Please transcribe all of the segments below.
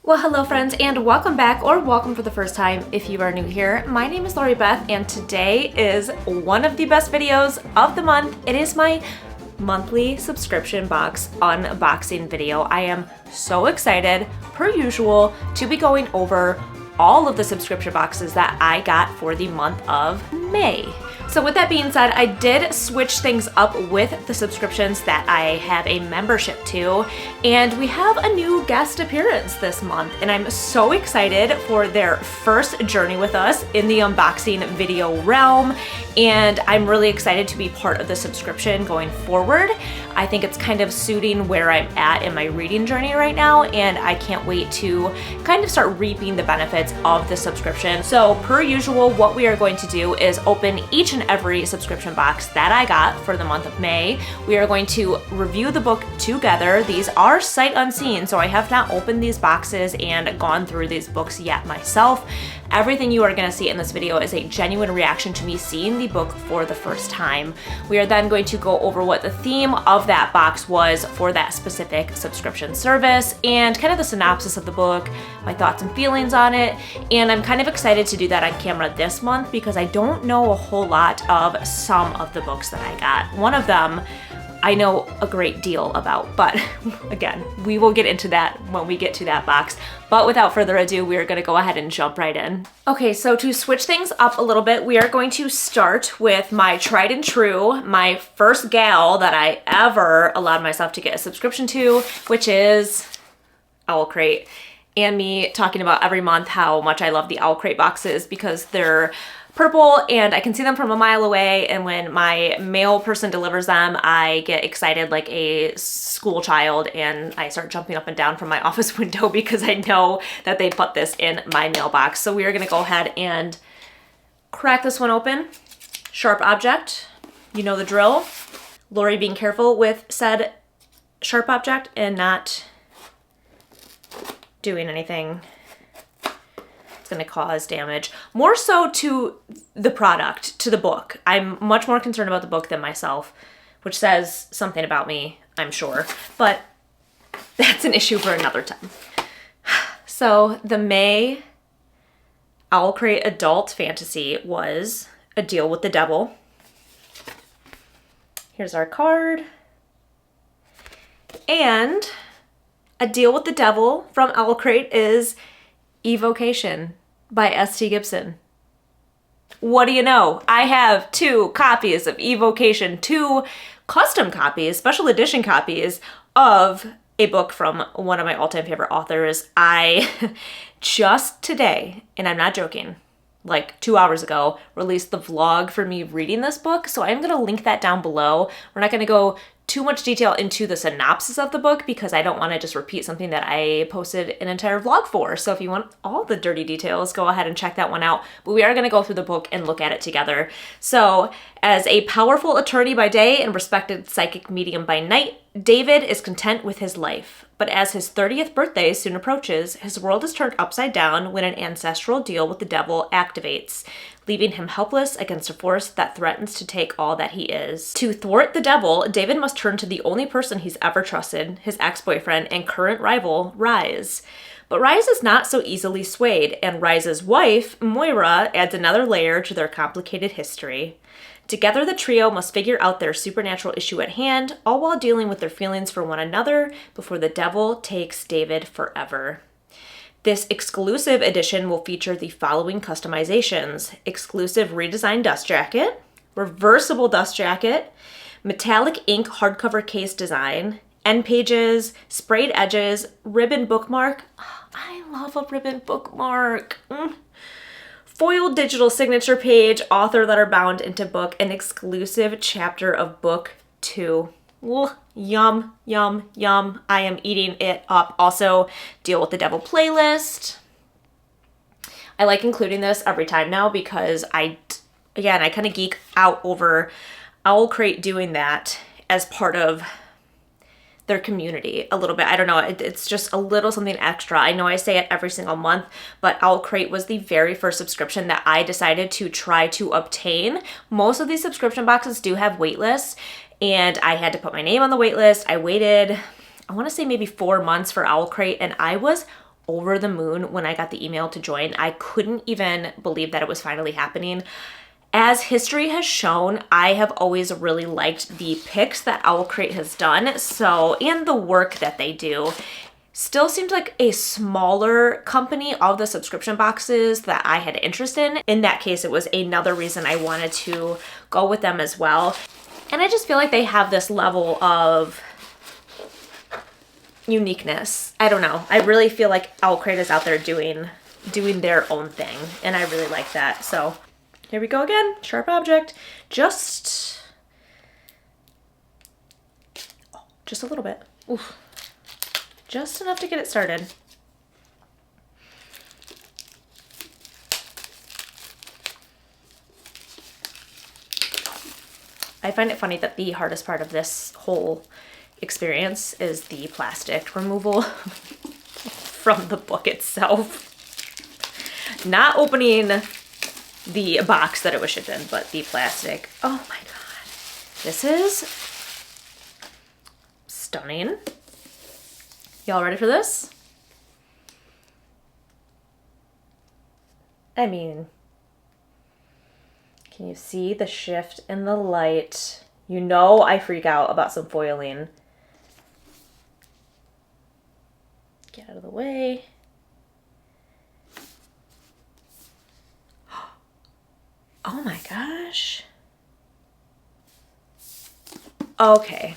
Well, hello friends, and welcome back, or welcome for the first time if you are new here. My name is Lori Beth, and today is one of the best videos of the month. It is my monthly subscription box unboxing video. I am so excited, per usual, to be going over all of the subscription boxes that I got for the month of May. So with that being said, I did switch things up with the subscriptions that I have a membership to, and we have a new guest appearance this month, and I'm so excited for their first journey with us in the unboxing video realm, and I'm really excited to be part of the subscription going forward. I think it's kind of suiting where I'm at in my reading journey right now, and I can't wait to kind of start reaping the benefits of the subscription. So per usual, what we are going to do is open each and every subscription box that I got for the month of May. We are going to review the book together. These are sight unseen, so I have not opened these boxes and gone through these books yet myself. Everything you are going to see in this video is a genuine reaction to me seeing the book for the first time. We are then going to go over what the theme of that box was for that specific subscription service and kind of the synopsis of the book, my thoughts and feelings on it, and I'm kind of excited to do that on camera this month because I don't know a whole lot of some of the books that I got. One of them I know a great deal about, but again, we will get into that when we get to that box. But without further ado, we are gonna go ahead and jump right in. Okay, so to switch things up a little bit, we are going to start with my tried and true, my first gal that I ever allowed myself to get a subscription to, which is OwlCrate. And me talking about every month how much I love the OwlCrate boxes because they're purple and I can see them from a mile away, and when my mail person delivers them, I get excited like a school child and I start jumping up and down from my office window because I know that they put this in my mailbox. So we are gonna go ahead and crack this one open. Sharp object, you know the drill. Lori being careful with said sharp object and not doing anything going to cause damage, more so to the product, to the book. I'm much more concerned about the book than myself, which says something about me, I'm sure, but that's an issue for another time. So the May OwlCrate Adult Fantasy was A Deal with the Devil. Here's our card. And A Deal with the Devil from OwlCrate is Evocation by S.T. Gibson. What do you know? I have 2 copies of Evocation, 2 custom copies, special edition copies of a book from one of my all-time favorite authors. I just today, and I'm not joking, like 2 hours ago, released the vlog for me reading this book, so I'm gonna link that down below. We're not gonna go too much detail into the synopsis of the book because I don't want to just repeat something that I posted an entire vlog for. So if you want all the dirty details, go ahead and check that one out. But we are going to go through the book and look at it together. So as a powerful attorney by day and respected psychic medium by night, David is content with his life. But as his 30th birthday soon approaches, his world is turned upside down when an ancestral deal with the devil activates, leaving him helpless against a force that threatens to take all that he is. To thwart the devil, David must turn to the only person he's ever trusted, his ex-boyfriend and current rival, Rise. But Rise is not so easily swayed, and Rise's wife, Moira, adds another layer to their complicated history. Together, the trio must figure out their supernatural issue at hand, all while dealing with their feelings for one another before the devil takes David forever. This exclusive edition will feature the following customizations: exclusive redesigned dust jacket, reversible dust jacket, metallic ink hardcover case design, end pages, sprayed edges, ribbon bookmark. I love a ribbon bookmark. Foiled digital signature page, author letter bound into book, an exclusive chapter of book 2. Ooh, yum, yum, yum. I am eating it up. Also, Deal with the Devil playlist. I like including this every time now because I kind of geek out over OwlCrate doing that as part of their community a little bit. I don't know, it's just a little something extra. I know I say it every single month, but OwlCrate was the very first subscription that I decided to try to obtain. Most of these subscription boxes do have wait lists, and I had to put my name on the wait list. I waited, I want to say maybe 4 months for OwlCrate, and I was over the moon when I got the email to join. I couldn't even believe that it was finally happening. As history has shown, I have always really liked the picks that OwlCrate has done, so, and the work that they do. Still seemed like a smaller company of the subscription boxes that I had interest in. In that case, it was another reason I wanted to go with them as well. And I just feel like they have this level of uniqueness. I don't know. I really feel like OwlCrate is out there doing their own thing, and I really like that. So here we go again. Sharp object. Just a little bit. Oof. Just enough to get it started. I find it funny that the hardest part of this whole experience is the plastic removal from the book itself. Not opening the box that it was shipped in, but the plastic. Oh my god. This is stunning. Y'all ready for this? I mean, can you see the shift in the light? You know I freak out about some foiling. Get out of the way. Oh my gosh. Okay.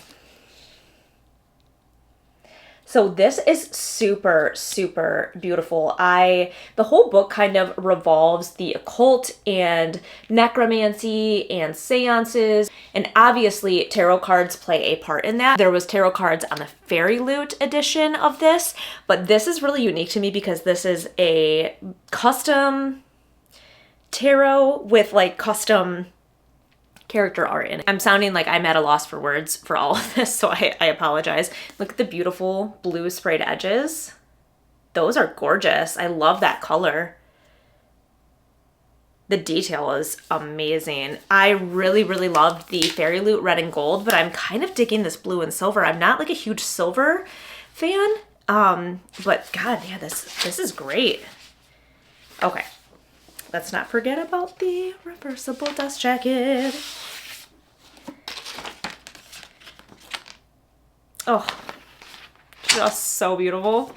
So this is super, super beautiful. The whole book kind of revolves the occult and necromancy and seances, and obviously tarot cards play a part in that. There was tarot cards on the Fairyloot edition of this, but this is really unique to me because this is a custom tarot with like custom character art in it. I'm sounding like I'm at a loss for words for all of this, so I apologize. Look at the beautiful blue sprayed edges. Those are gorgeous. I love that color. The detail is amazing. I really, really loved the Fairyloot red and gold, but I'm kind of digging this blue and silver. I'm not like a huge silver fan, but god, yeah, this is great. Okay. Let's not forget about the reversible dust jacket. Oh, just so beautiful.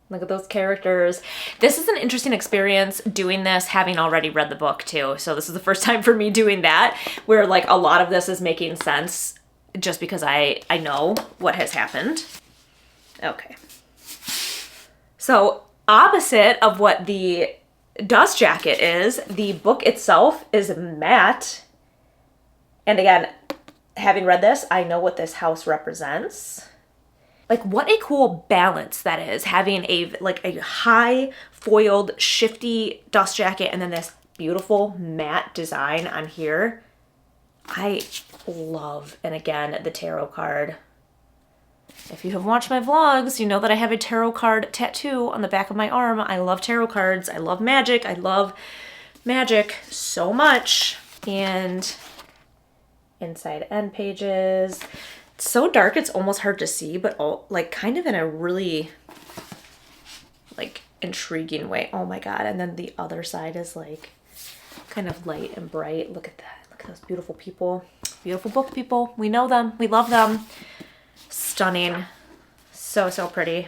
Look at those characters. This is an interesting experience doing this, having already read the book too. So this is the first time for me doing that, where like a lot of this is making sense just because I know what has happened. Okay. So opposite of what the dust jacket is, the book itself is matte. And again, having read this, I know what this house represents. Like what a cool balance that is, having a high foiled shifty dust jacket and then this beautiful matte design on here. I love, and again, the tarot card. If you have watched my vlogs, you know that I have a tarot card tattoo on the back of my arm. I love tarot cards. I love magic. I love magic so much. And inside end pages. It's so dark it's almost hard to see, but like kind of in a really like intriguing way. Oh my god. And then the other side is like kind of light and bright. Look at that. Look at those beautiful people. Beautiful book people. We know them. We love them. Stunning. So, so pretty.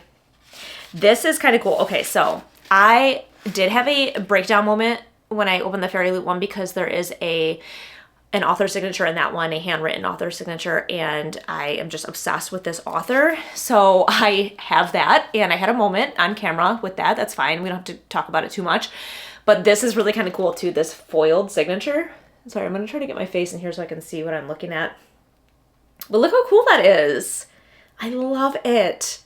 This is kind of cool. Okay, so I did have a breakdown moment when I opened the Fairyloot one because there is an author signature in that one, a handwritten author signature, and I am just obsessed with this author. So I have that, and I had a moment on camera with that. That's fine. We don't have to talk about it too much. But this is really kind of cool too, this foiled signature. Sorry, I'm going to try to get my face in here so I can see what I'm looking at. But look how cool that is. I love it.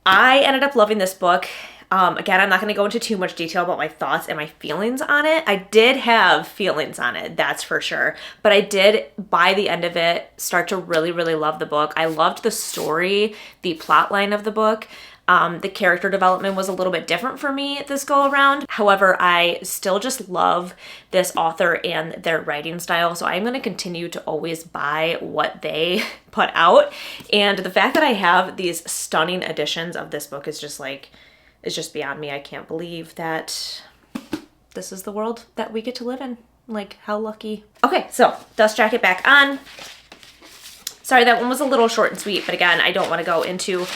I ended up loving this book. Again, I'm not going to go into too much detail about my thoughts and my feelings on it. I did have feelings on it, that's for sure. But I did, by the end of it, start to really, really love the book. I loved the story, the plot line of the book. The character development was a little bit different for me this go around. However, I still just love this author and their writing style, so I'm going to continue to always buy what they put out. And the fact that I have these stunning editions of this book is just like, it's just beyond me. I can't believe that this is the world that we get to live in. Like, how lucky. Okay, so dust jacket back on. Sorry, that one was a little short and sweet, but again, I don't want to go into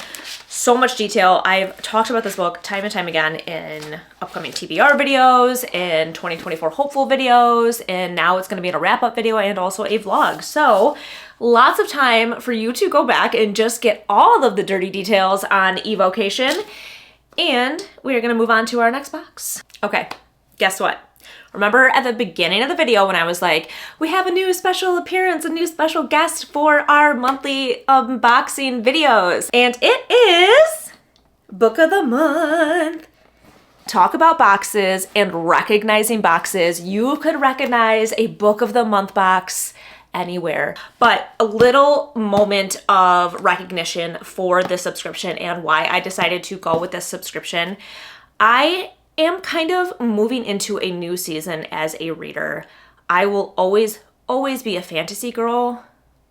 so much detail. I've talked about this book time and time again in upcoming TBR videos, in 2024 hopeful videos, and now it's going to be in a wrap-up video and also a vlog. So lots of time for you to go back and just get all of the dirty details on Evocation. And we are going to move on to our next box. Okay, guess what? Remember at the beginning of the video when I was like, we have a new special appearance, a new special guest for our monthly unboxing videos. And it is Book of the Month. Talk about boxes and recognizing boxes. You could recognize a Book of the Month box anywhere. But a little moment of recognition for this subscription and why I decided to go with this subscription. I am kind of moving into a new season as a reader. I will always be a fantasy girl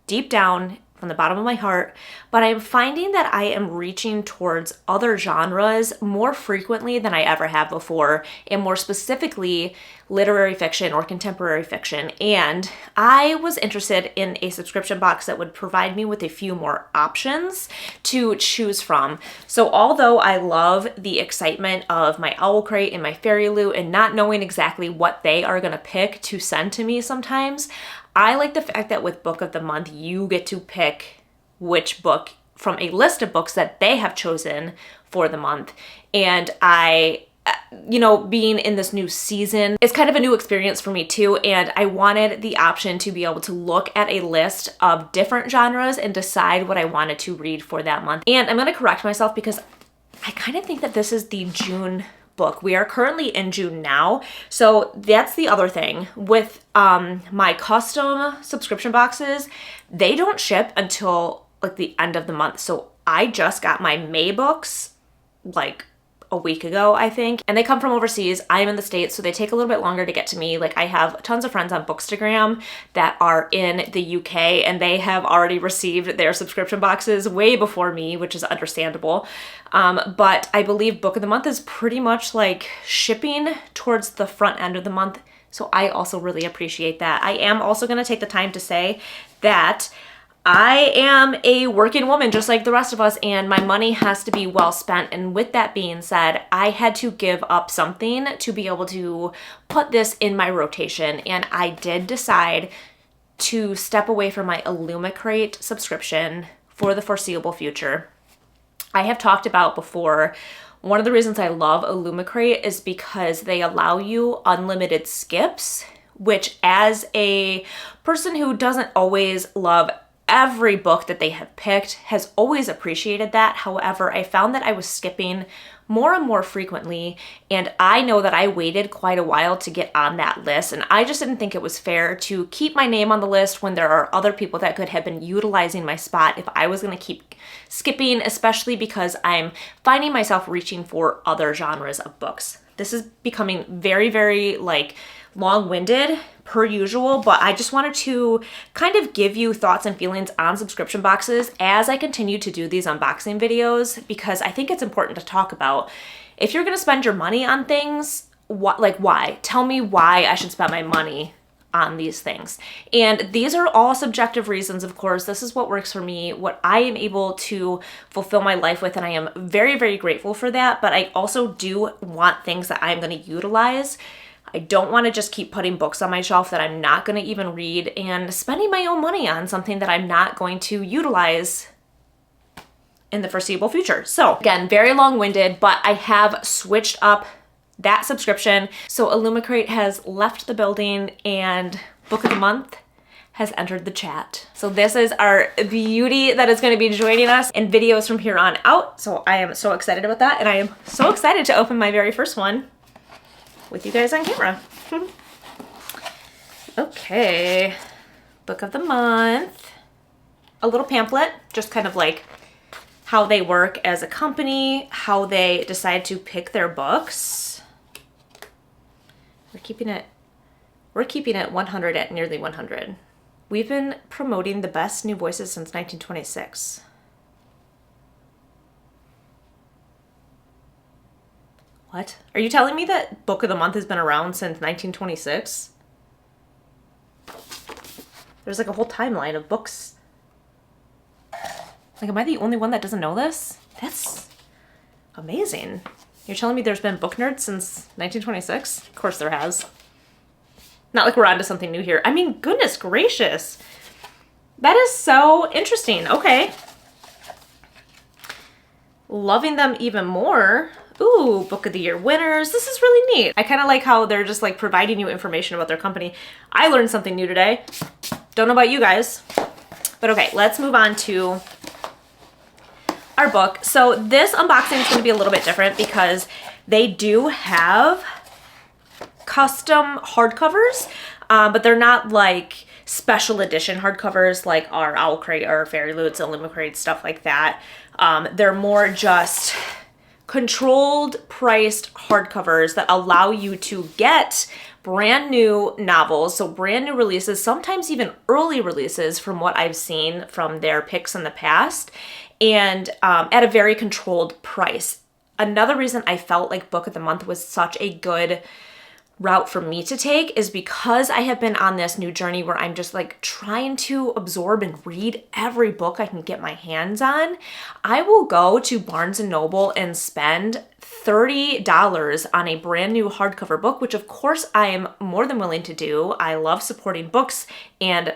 deep down from the bottom of my heart, but I'm finding that I am reaching towards other genres more frequently than I ever have before, and more specifically literary fiction or contemporary fiction. And I was interested in a subscription box that would provide me with a few more options to choose from. So although I love the excitement of my OwlCrate and my Fairyloot and not knowing exactly what they are going to pick to send to me sometimes, I like the fact that with Book of the Month, you get to pick which book from a list of books that they have chosen for the month. And being in this new season, it's kind of a new experience for me too. And I wanted the option to be able to look at a list of different genres and decide what I wanted to read for that month. And I'm going to correct myself because I kind of think that this is the June book. We are currently in June now. So that's the other thing with my custom subscription boxes. They don't ship until like the end of the month. So I just got my May books like a week ago, I think, and they come from overseas. I'm in the States, so they take a little bit longer to get to me. Like I have tons of friends on Bookstagram that are in the UK and they have already received their subscription boxes way before me, which is understandable. But I believe Book of the Month is pretty much like shipping towards the front end of the month. So I also really appreciate that. I am also going to take the time to say that I am a working woman just like the rest of us, and my money has to be well spent. And with that being said, I had to give up something to be able to put this in my rotation. And I did decide to step away from my OwlCrate subscription for the foreseeable future. I have talked about before, one of the reasons I love OwlCrate is because they allow you unlimited skips, which as a person who doesn't always love every book that they have picked, has always appreciated that. However, I found that I was skipping more and more frequently, and I know that I waited quite a while to get on that list, and I just didn't think it was fair to keep my name on the list when there are other people that could have been utilizing my spot if I was going to keep skipping, especially because I'm finding myself reaching for other genres of books. This is becoming very, very long-winded per usual, but I just wanted to kind of give you thoughts and feelings on subscription boxes as I continue to do these unboxing videos, because I think it's important to talk about. If you're going to spend your money on things, why? Tell me why I should spend my money on these things. And these are all subjective reasons, of course. This is what works for me, what I am able to fulfill my life with, and I am very, very grateful for that. But I also do want things that I'm going to utilize. I don't want to just keep putting books on my shelf that I'm not going to even read and spending my own money on something that I'm not going to utilize in the foreseeable future. So again, very long-winded, but I have switched up that subscription. So OwlCrate has left the building and Book of the Month has entered the chat. So this is our beauty that is going to be joining us in videos from here on out. So I am so excited about that, and I am so excited to open my very first one with you guys on camera. Okay, Book of the Month. A little pamphlet, just kind of like how they work as a company, how they decide to pick their books. We're keeping it 100 at nearly 100. We've been promoting the best new voices since 1926. What? Are you telling me that Book of the Month has been around since 1926? There's like a whole timeline of books. Like, am I the only one that doesn't know this? That's amazing. You're telling me there's been book nerds since 1926? Of course there has. Not like we're onto something new here. I mean, goodness gracious. That is so interesting. Okay. Loving them even more. Ooh, Book of the Year winners. This is really neat. I kind of like how they're just like providing you information about their company. I learned something new today. Don't know about you guys. But okay, let's move on to our book. So this unboxing is going to be a little bit different because they do have custom hardcovers, but they're not like special edition hardcovers like our OwlCrate or Fairyloots, OwlCrate, stuff like that. They're more just controlled priced hardcovers that allow you to get brand new novels, so brand new releases, sometimes even early releases from what I've seen from their picks in the past, and at a very controlled price. Another reason I felt like Book of the Month was such a good route for me to take is because I have been on this new journey where I'm just like trying to absorb and read every book I can get my hands on. I will go to Barnes & Noble and spend $30 on a brand new hardcover book, which of course I am more than willing to do. I love supporting books and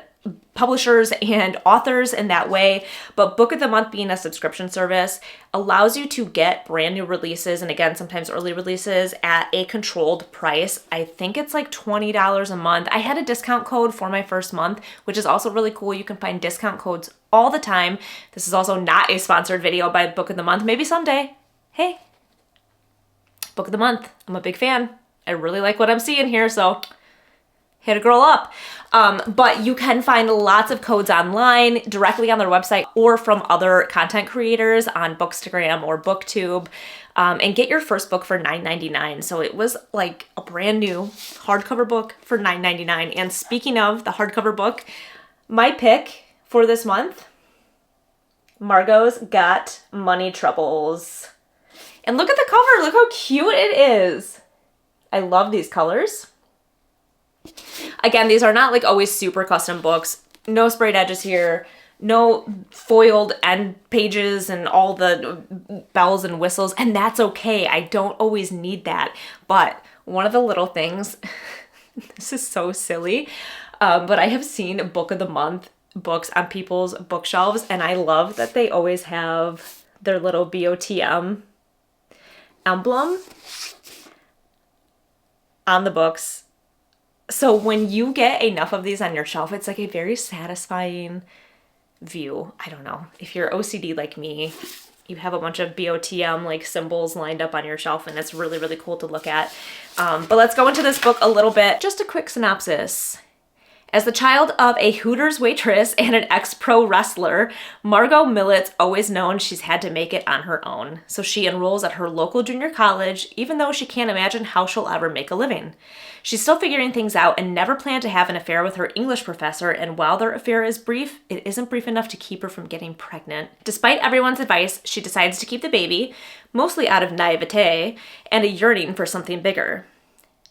publishers and authors in that way, but Book of the Month being a subscription service allows you to get brand new releases, and again, sometimes early releases, at a controlled price. I think it's like $20 a month. I had a discount code for my first month, which is also really cool. You can find discount codes all the time. This is also not a sponsored video by Book of the Month. Maybe someday. Hey, Book of the Month. I'm a big fan. I really like what I'm seeing here, so hit a girl up. But you can find lots of codes online, directly on their website, or from other content creators on Bookstagram or BookTube, and get your first book for $9.99. So it was like a brand new hardcover book for $9.99. And speaking of the hardcover book, my pick for this month, Margot's Got Money Troubles. And look at the cover. Look how cute it is. I love these colors. Again, these are not like always super custom books. No sprayed edges here. No foiled end pages and all the bells and whistles. And that's okay. I don't always need that. But one of the little things, this is so silly, but I have seen Book of the Month books on people's bookshelves, and I love that they always have their little BOTM emblem on the books. So when you get enough of these on your shelf, it's like a very satisfying view. I don't know. If you're OCD like me, you have a bunch of BOTM like symbols lined up on your shelf, and it's really, really cool to look at. But let's go into this book a little bit. Just a quick synopsis. As the child of a Hooters waitress and an ex-pro wrestler, Margot Millet's always known she's had to make it on her own. So she enrolls at her local junior college, even though she can't imagine how she'll ever make a living. She's still figuring things out and never planned to have an affair with her English professor, and while their affair is brief, it isn't brief enough to keep her from getting pregnant. Despite everyone's advice, she decides to keep the baby, mostly out of naivete and a yearning for something bigger.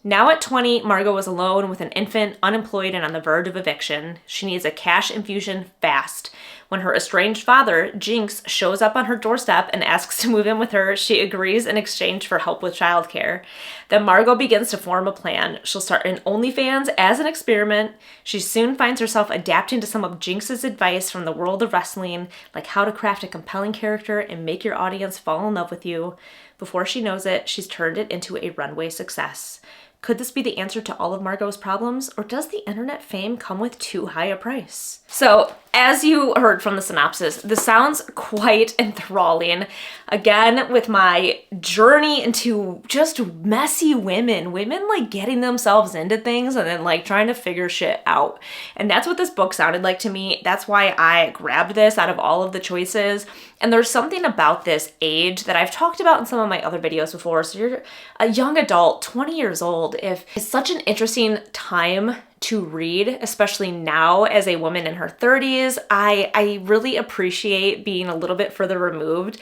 Now at 20, Margot was alone with an infant, unemployed, and on the verge of eviction. She needs a cash infusion fast. When her estranged father, Jinx, shows up on her doorstep and asks to move in with her, she agrees in exchange for help with childcare. Then Margot begins to form a plan. She'll start an OnlyFans as an experiment. She soon finds herself adapting to some of Jinx's advice from the world of wrestling, like how to craft a compelling character and make your audience fall in love with you. Before she knows it, she's turned it into a runway success. Could this be the answer to all of Margot's problems, or does the internet fame come with too high a price? So As you heard from the synopsis, this sounds quite enthralling. Again, with my journey into just messy women like getting themselves into things and then like trying to figure shit out. And that's what this book sounded like to me. That's why I grabbed this out of all of the choices. And there's something about this age that I've talked about in some of my other videos before. So you're a young adult, 20 years old. It's such an interesting time to read, especially now as a woman in her 30s. I really appreciate being a little bit further removed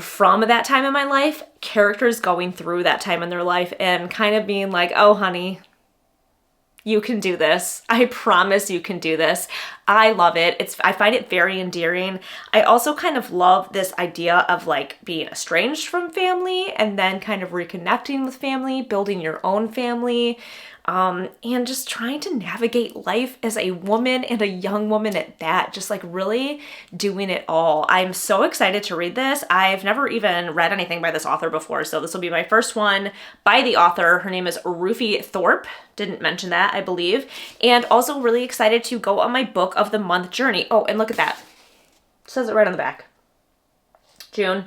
from that time in my life, characters going through that time in their life and kind of being like, oh honey, you can do this. I promise you can do this. I love it. I find it very endearing. I also kind of love this idea of like being estranged from family and then kind of reconnecting with family, building your own family, and just trying to navigate life as a woman and a young woman at that, just like really doing it all. I'm so excited to read this. I've never even read anything by this author before, so this will be my first one by the author. Her name is Rufi Thorpe. Didn't mention that, I believe. And also really excited to go on my book of the month journey. Oh, and look at that. It says it right on the back. June.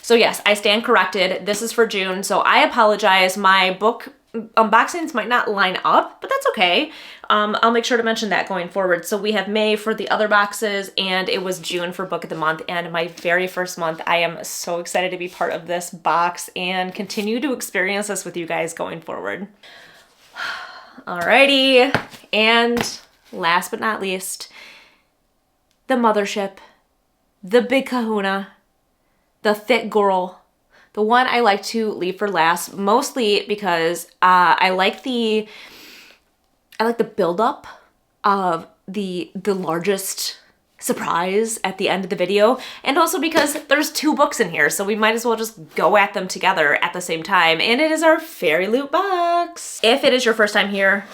So yes, I stand corrected. This is for June, so I apologize. My book unboxings might not line up, but that's okay. I'll make sure to mention that going forward. So we have May for the other boxes, and it was June for book of the month, and my very first month. I am so excited to be part of this box and continue to experience this with you guys going forward. Alrighty, and last but not least, the mothership, the big kahuna, the thick girl, the one I like to leave for last, mostly because I like the buildup of the largest surprise at the end of the video, and also because there's two books in here, so we might as well just go at them together at the same time, and it is our Fairyloot box. If it is your first time here,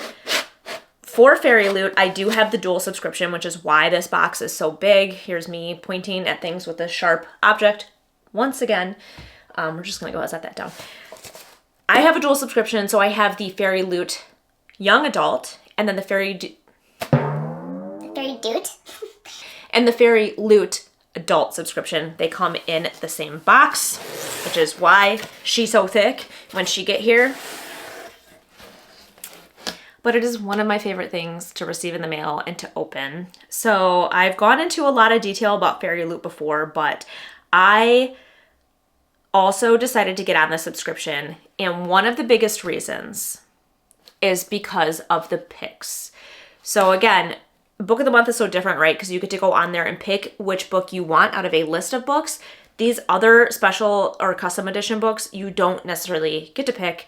for Fairyloot, I do have the dual subscription, which is why this box is so big. Here's me pointing at things with a sharp object once again. We're just gonna go ahead and set that down. I have a dual subscription, so I have the Fairyloot Young Adult, and then the Fairyloot and the Fairyloot Adult subscription. They come in the same box, which is why she's so thick when she get here. But it is one of my favorite things to receive in the mail and to open. So I've gone into a lot of detail about Fairyloot before, but I also decided to get on the subscription, and one of the biggest reasons is because of the picks. So again, book of the month is so different, right? Because you get to go on there and pick which book you want out of a list of books. These other special or custom edition books, you don't necessarily get to pick.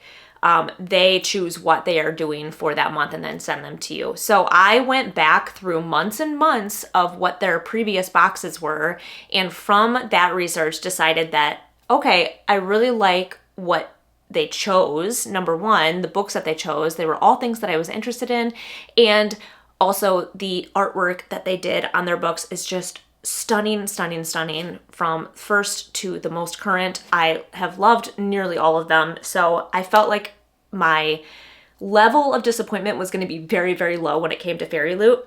They choose what they are doing for that month and then send them to you. So I went back through months and months of what their previous boxes were, and from that research decided that, okay, I really like what they chose. Number one, the books that they chose, they were all things that I was interested in, and also the artwork that they did on their books is just stunning, stunning, stunning from first to the most current. I have loved nearly all of them, so I felt like my level of disappointment was going to be very, very low when it came to Fairyloot.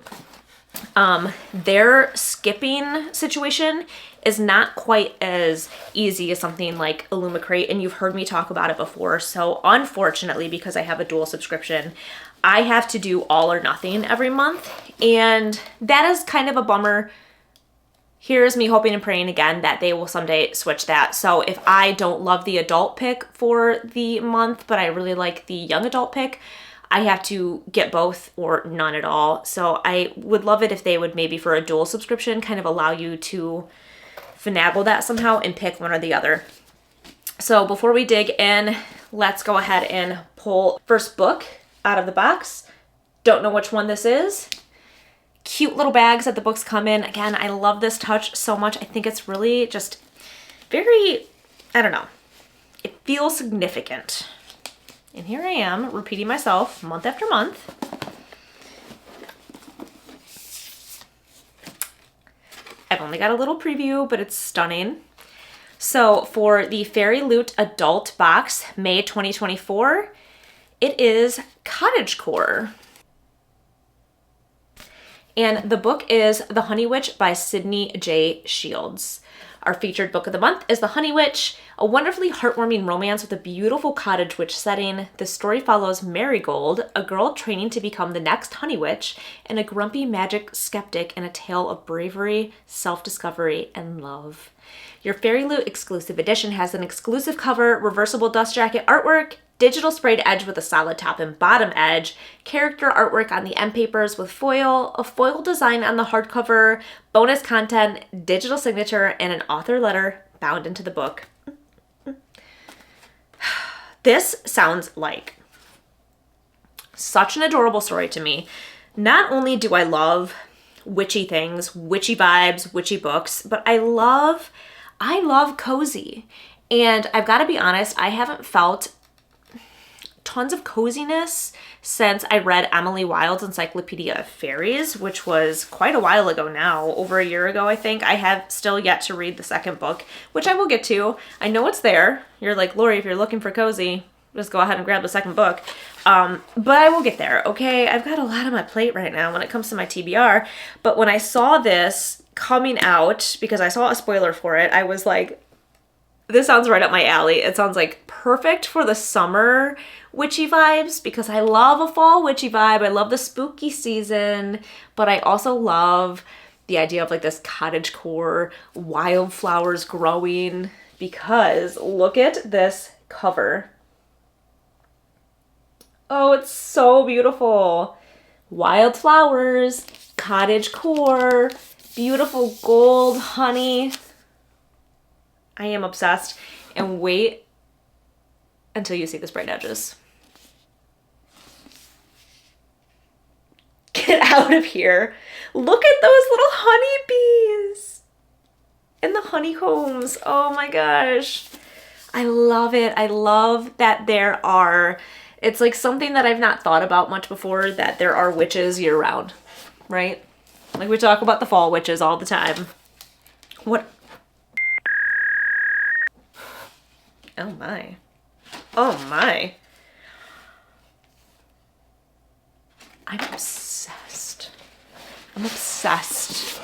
Their skipping situation is not quite as easy as something like OwlCrate, and you've heard me talk about it before. So unfortunately, because I have a dual subscription, I have to do all or nothing every month, and that is kind of a bummer. Here's me hoping and praying again that they will someday switch that. So if I don't love the adult pick for the month, but I really like the young adult pick, I have to get both or none at all. So I would love it if they would maybe for a dual subscription kind of allow you to finagle that somehow and pick one or the other. So before we dig in, let's go ahead and pull first book out of the box. Don't know which one this is. Cute little bags that the books come in. Again, I love this touch so much. I think it's really just very, I don't know. It feels significant. And here I am repeating myself month after month. I've only got a little preview, but it's stunning. So for the Fairyloot Adult box, May 2024, it is cottagecore. And the book is The Honey Witch by Sydney J. Shields. Our featured book of the month is The Honey Witch, a wonderfully heartwarming romance with a beautiful cottage witch setting. The story follows Marigold, a girl training to become the next Honey Witch, and a grumpy magic skeptic in a tale of bravery, self-discovery, and love. Your Fairyloot exclusive edition has an exclusive cover, reversible dust jacket artwork, digital sprayed edge with a solid top and bottom edge, character artwork on the end papers with foil, a foil design on the hardcover, bonus content, digital signature, and an author letter bound into the book. This sounds like such an adorable story to me. Not only do I love witchy things, witchy vibes, witchy books, but I love cozy. And I've got to be honest, I haven't felt tons of coziness since I read Emily Wilde's Encyclopedia of Fairies, which was quite a while ago now, over a year ago, I think. I have still yet to read the second book, which I will get to. I know it's there. You're like, Lori, if you're looking for cozy, just go ahead and grab the second book. But I will get there, okay? I've got a lot on my plate right now when it comes to my TBR. But when I saw this coming out, because I saw a spoiler for it, I was like, this sounds right up my alley. It sounds like perfect for the summer witchy vibes, because I love a fall witchy vibe. I love the spooky season, but I also love the idea of like this cottagecore, wildflowers growing, because look at this cover. Oh, it's so beautiful. Wildflowers, cottagecore, beautiful gold honey. I am obsessed. And wait until you see the sprayed edges. Get out of here. Look at those little honeybees and the honeycombs. Oh my gosh. I love it. I love that there are, it's like something that I've not thought about much before, that there are witches year round, right? Like we talk about the fall witches all the time. What? Oh my. Oh my. I'm obsessed. I'm obsessed.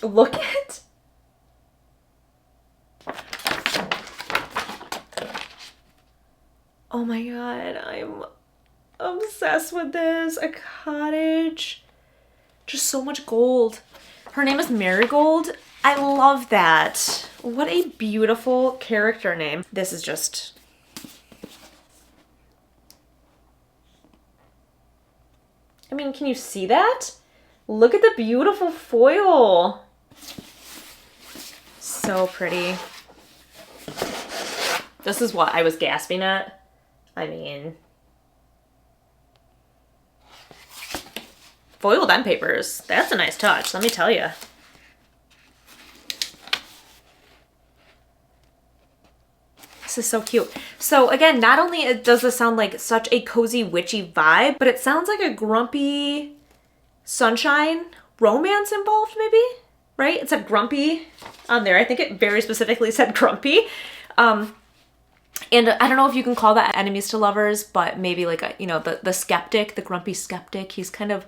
Look at. Oh my god, I'm obsessed with this. A cottage. Just so much gold. Her name is Marigold. I love that. What a beautiful character name. This is just... I mean, can you see that? Look at the beautiful foil. So pretty. This is what I was gasping at. I mean... foiled end papers. That's a nice touch, let me tell you. This is so cute. So again, not only does this sound like such a cozy witchy vibe, but it sounds like a grumpy sunshine romance involved maybe, right? It said grumpy on there. I think it very specifically said grumpy. And I don't know if you can call that enemies to lovers, but maybe like a, you know, the skeptic, the grumpy skeptic, he's kind of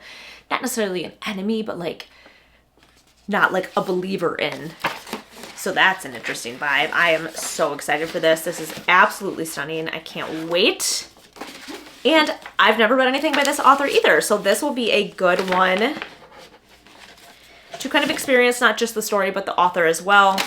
not necessarily an enemy, but like not like a believer in. So that's an interesting vibe. I am so excited for this. This is absolutely stunning. I can't wait. And I've never read anything by this author either, so this will be a good one to kind of experience not just the story, but the author as well.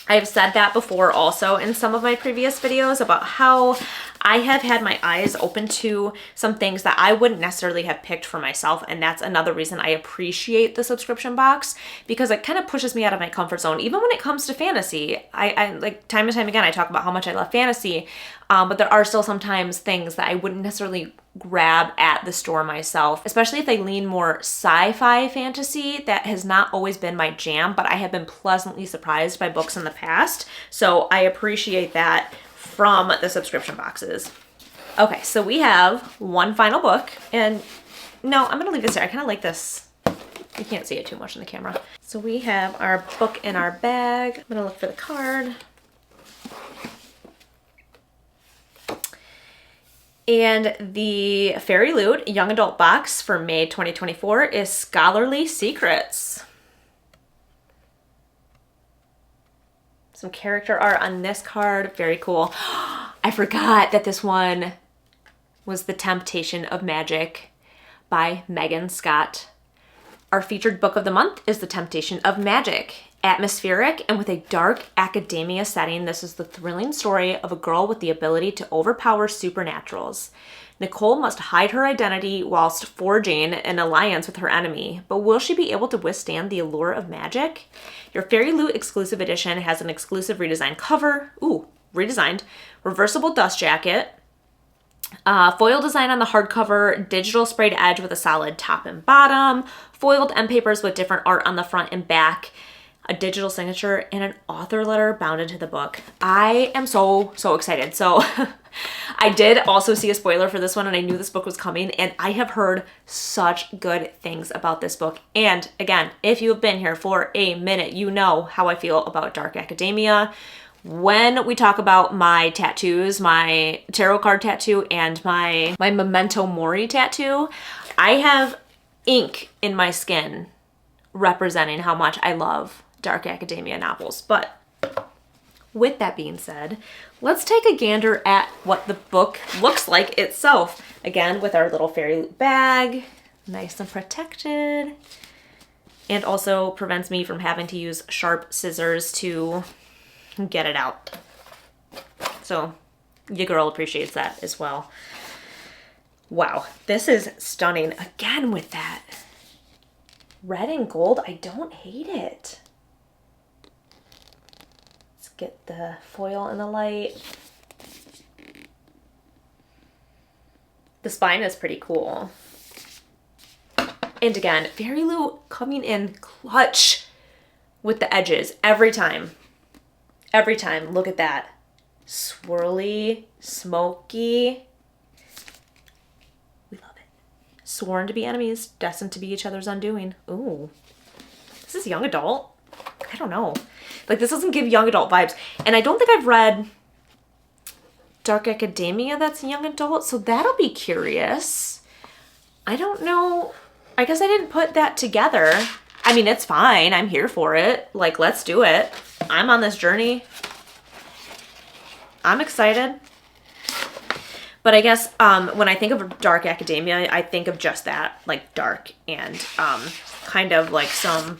I've said that before also in some of my previous videos about how I have had my eyes open to some things that I wouldn't necessarily have picked for myself, and that's another reason I appreciate the subscription box, because it kind of pushes me out of my comfort zone. Even when it comes to fantasy, I like time and time again, I talk about how much I love fantasy, but there are still sometimes things that I wouldn't necessarily grab at the store myself, especially if they lean more sci-fi fantasy. That has not always been my jam, but I have been pleasantly surprised by books in the past, so I appreciate that from the subscription boxes. Okay, so we have one final book, and no, I'm gonna leave this there. I kind of like this. You can't see it too much in the camera. So we have our book in our bag. I'm gonna look for the card. And the Fairyloot Young Adult box for May 2024 is Scholarly Secrets. Some character art on this card. Very cool. I forgot that this one was The Temptation of Magic by Megan Scott. Our featured book of the month is The Temptation of Magic. Atmospheric and with a dark academia setting, this is the thrilling story of a girl with the ability to overpower supernaturals. Nicole must hide her identity whilst forging an alliance with her enemy, but will she be able to withstand the allure of magic? Your Fairyloot exclusive edition has an exclusive redesigned cover, redesigned, reversible dust jacket, foil design on the hardcover, digital sprayed edge with a solid top and bottom, foiled end papers with different art on the front and back, a digital signature, and an author letter bound into the book. I am so excited. So I did also see a spoiler for this one, and I knew this book was coming, and I have heard such good things about this book. And again, if you have been here for a minute, you know how I feel about dark academia. When we talk about my tattoos, my tarot card tattoo and my Memento Mori tattoo, I have ink in my skin representing how much I love dark academia novels. But with that being said, let's take a gander at what the book looks like itself. Again, with our little Fairyloot bag, nice and protected, and also prevents me from having to use sharp scissors to get it out. So your girl appreciates that as well. Wow, this is stunning. Again with that red and gold, I don't hate it. Let's get the foil in the light. The spine is pretty cool. And again, Fairyloot coming in clutch with the edges every time. Every time. Look at that. Swirly, smoky. We love it. Sworn to be enemies, destined to be each other's undoing. Ooh. This is young adult? I don't know. Like, this doesn't give young adult vibes. And I don't think I've read dark academia that's young adult, so that'll be curious. I don't know. I guess I didn't put that together. I mean, it's fine. I'm here for it. Like, let's do it. I'm on this journey. I'm excited. But I guess when I think of dark academia, I think of just that, like dark and kind of like some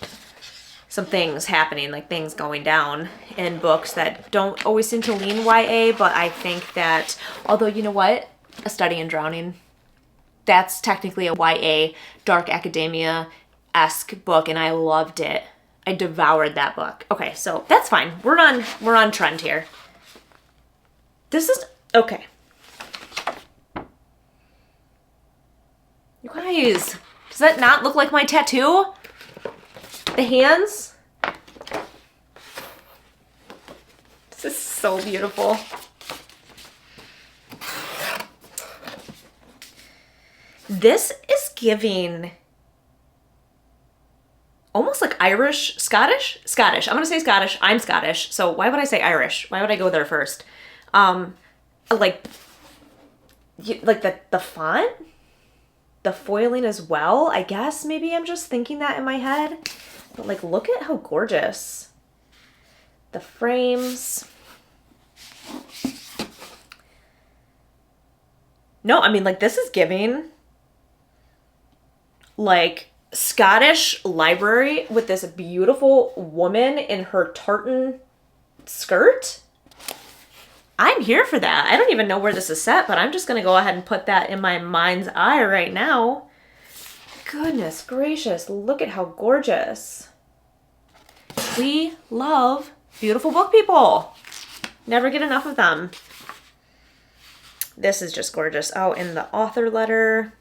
things happening, like things going down in books that don't always seem to lean YA, but I think that, although you know what? A Study in Drowning, that's technically a YA dark academia-esque book, and I loved it. I devoured that book. Okay, so that's fine. We're on trend here. This is okay. You guys, does that not look like my tattoo? The hands? This is so beautiful. This is giving almost like Irish, Scottish? Scottish. I'm going to say Scottish. I'm Scottish. So why would I say Irish? Why would I go there first? Like the font? The foiling as well, I guess. Maybe I'm just thinking that in my head. But like, look at how gorgeous. The frames. No, I mean, like, this is giving like Scottish library with this beautiful woman in her tartan skirt. I'm here for that. I don't even know where this is set, but I'm just going to go ahead and put that in my mind's eye right now. Goodness gracious, look at how gorgeous. We love beautiful book people. Never get enough of them. This is just gorgeous. Oh, and the author letter.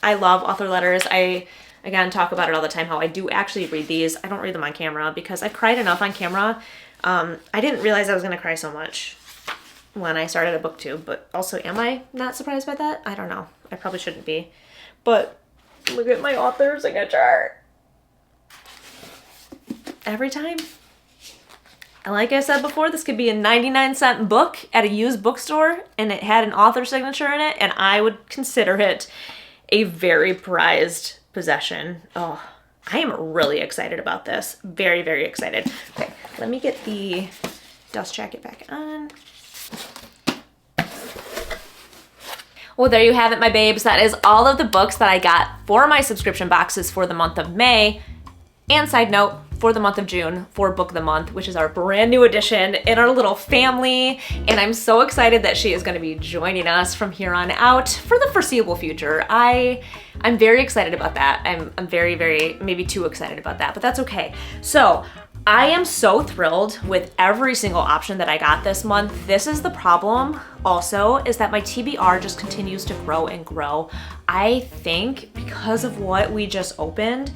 I love author letters. I, again, talk about it all the time, how I do actually read these. I don't read them on camera because I cried enough on camera. I didn't realize I was going to cry so much when I started a booktube, but also, am I not surprised by that? I don't know. I probably shouldn't be. But look at my author signature. Every time. And like I said before, this could be a 99-cent book at a used bookstore, and it had an author signature in it, and I would consider it a very prized possession. Oh, I am really excited about this. Very, very excited. Okay, let me get the dust jacket back on. Well, there you have it, my babes. That is all of the books that I got for my subscription boxes for the month of May. And side note, for the month of June for Book of the Month, which is our brand new addition in our little family. And I'm so excited that she is going to be joining us from here on out for the foreseeable future. I'm very excited about that. I'm very, very, maybe too excited about that, but that's okay. So I am so thrilled with every single option that I got this month. This is the problem also, is that my TBR just continues to grow and grow. I think because of what we just opened,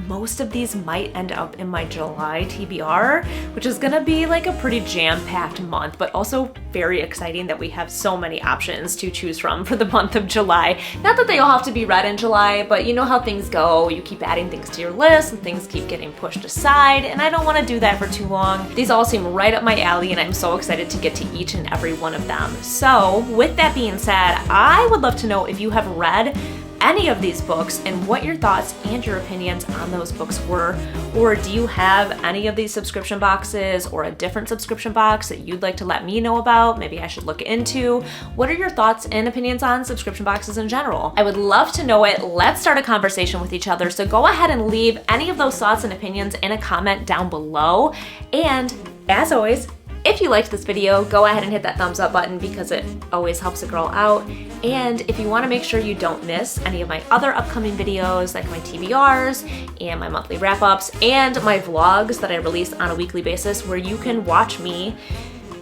most of these might end up in my July TBR, which is gonna be like a pretty jam-packed month, but also very exciting that we have so many options to choose from for the month of July. Not that they all have to be read in July, but you know how things go. You keep adding things to your list and things keep getting pushed aside, and I don't wanna do that for too long. These all seem right up my alley, and I'm so excited to get to each and every one of them. So with that being said, I would love to know if you have read any of these books and what your thoughts and your opinions on those books were, or do you have any of these subscription boxes or a different subscription box that you'd like to let me know about, maybe I should look into? What are your thoughts and opinions on subscription boxes in general? I would love to know it. Let's start a conversation with each other, so go ahead and leave any of those thoughts and opinions in a comment down below. And as always, if you liked this video, go ahead and hit that thumbs up button because it always helps a girl out. And if you want to make sure you don't miss any of my other upcoming videos, like my TBRs and my monthly wrap-ups and my vlogs that I release on a weekly basis, where you can watch me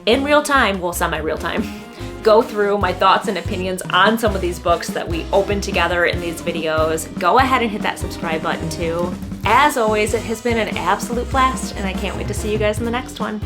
in real time, well, semi-real time, go through my thoughts and opinions on some of these books that we open together in these videos, go ahead and hit that subscribe button too. As always, it has been an absolute blast, and I can't wait to see you guys in the next one.